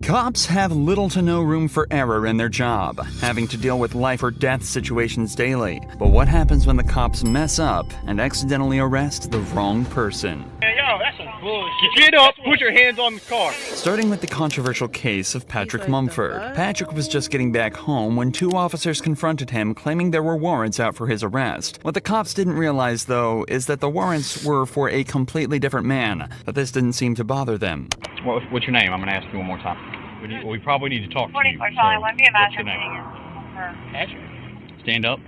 Cops have little to no room for error in their job, having to deal with life or death situations daily. But what happens when the cops mess up and accidentally arrest the wrong person? Yo, that's some bullshit. Get up, put your hands on the car. Starting with the controversial case of Patrick Mumford. Patrick was just getting back home when two officers confronted him claiming there were warrants out for his arrest. What the cops didn't realize, though, is that the warrants were for a completely different man, but this didn't seem to bother them. What's your name? I'm going to ask you one more time. We probably need to talk to you. So, what's your name? Patrick. Stand up.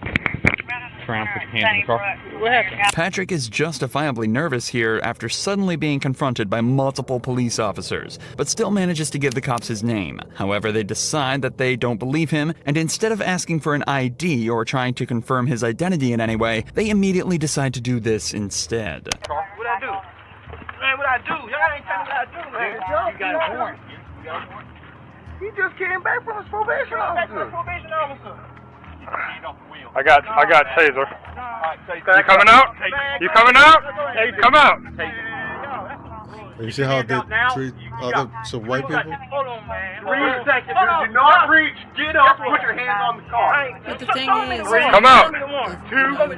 Turn around, put your hands in the car. What happened? Patrick is justifiably nervous here after suddenly being confronted by multiple police officers, but still manages to give the cops his name. However, they decide that they don't believe him, and instead of asking for an ID or trying to confirm his identity in any way, they immediately decide to do this instead. What I do? Man, what I do? Y'all ain't telling me what I do, man. You got a warrant. He just came back from his probation officer. I got taser. You coming out? You coming out? Come out. You see how they treat other white people? Hold on, man. 3 seconds. Do not reach. Get up. Put your hands on the car. But the thing is, Come out. you're not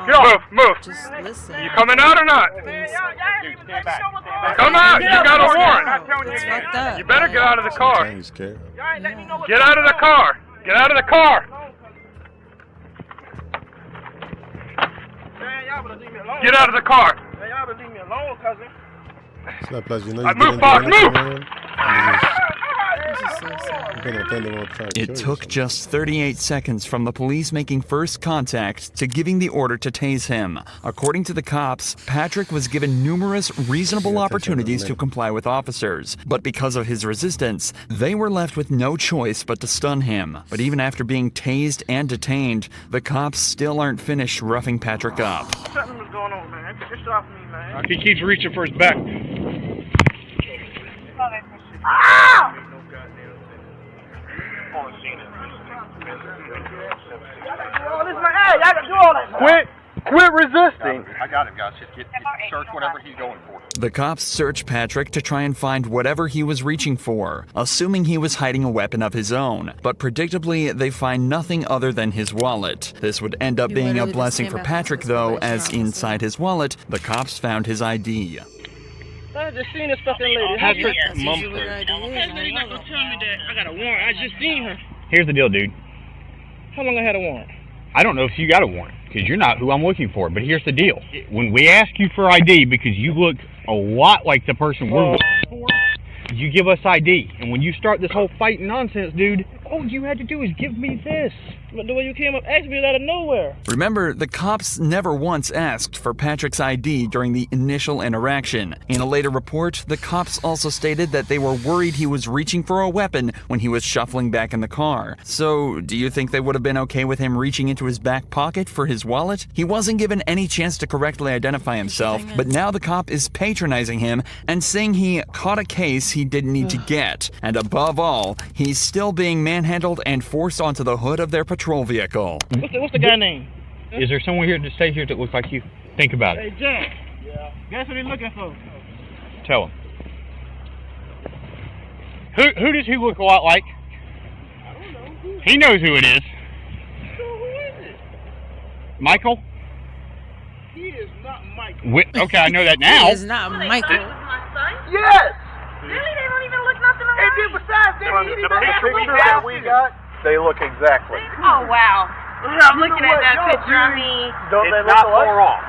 doing Move. just listen. You coming out or not? Come out. You got a warrant. It's fucked up. You better get out of the car. He's scared. Get out of the car. Get out of the car. Get out of the car. Y'all better leave me alone, cousin. It's not plus, you know you Move, Fox, move. It took just 38 seconds from the police making first contact to giving the order to tase him. According to the cops, Patrick was given numerous reasonable opportunities to comply with officers, but because of his resistance, they were left with no choice but to stun him. But even after being tased and detained, the cops still aren't finished roughing Patrick up. Something was going on, man. Just off me, man. He keeps reaching for his back. Ah! Quit resisting. I got him, guys. Just search whatever he's going for. The cops searched Patrick to try and find whatever he was reaching for, assuming he was hiding a weapon of his own. But predictably, they find nothing other than his wallet. This would end up being a blessing for Patrick, though, as inside his wallet, the cops found his ID. I just seen this fucking lady. Patrick Mumford. That lady not gonna tell me that I got a warrant. I just seen her. Here's the deal, dude. How long I had a warrant? I don't know if you got a warrant, because you're not who I'm looking for. But here's the deal. When we ask you for ID, because you look a lot like the person we're looking for, you give us ID. And when you start this whole fighting nonsense, dude, all you had to do is give me this. But the way you came up asked me out of nowhere. Remember, the cops never once asked for Patrick's ID during the initial interaction. In a later report, the cops also stated that they were worried he was reaching for a weapon when he was shuffling back in the car. So, do you think they would have been okay with him reaching into his back pocket for his wallet? He wasn't given any chance to correctly identify himself, but now the cop is patronizing him and saying he caught a case he didn't need to get. And above all, he's still being manhandled and forced onto the hood of their patrol vehicle. What's the guy name? Is there someone here to stay here that looks like you? Think about it. Hey, Jack. Yeah. Guess what he's looking for? Tell him. Who does he look a lot like? I don't know. He knows who it is. So who is it? Michael? He is not Michael. Okay, I know that now. He is not Michael. Yes! Really? They don't even look nothing alike. And then besides, The pictures that we got, they look exactly. Oh, wow. I'm looking at that picture. I mean, Don't they look far wrong?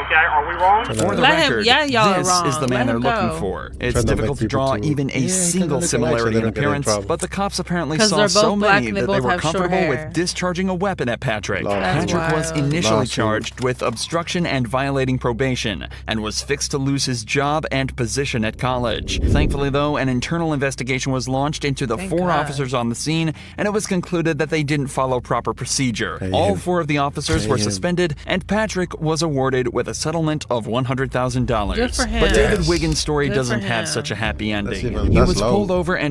Okay, are we wrong? For the Let him- record, yeah, y'all are this wrong. is the man Let they're him looking go. for. It's Trying to difficult to make draw people even a Yeah, single kinda similarity in look alike, so they don't get in appearance, trouble. but the cops apparently 'Cause saw they're so both black many and they that they both were have short comfortable hair. with discharging a weapon at Patrick. That's Patrick was wild. initially Lawsuit. charged with obstruction and violating probation and was fixed to lose his job and position at college. Thankfully, though, an internal investigation was launched into the Thank 4 God. officers on the scene, and it was concluded that they didn't follow proper procedure. Pay All him. 4 of the officers Pay were him. suspended, and Patrick was awarded with a settlement of $100,000. Good for him. But David Yes. Wiggins' story Good doesn't for have him. such a happy ending. even- He that's was low. pulled over and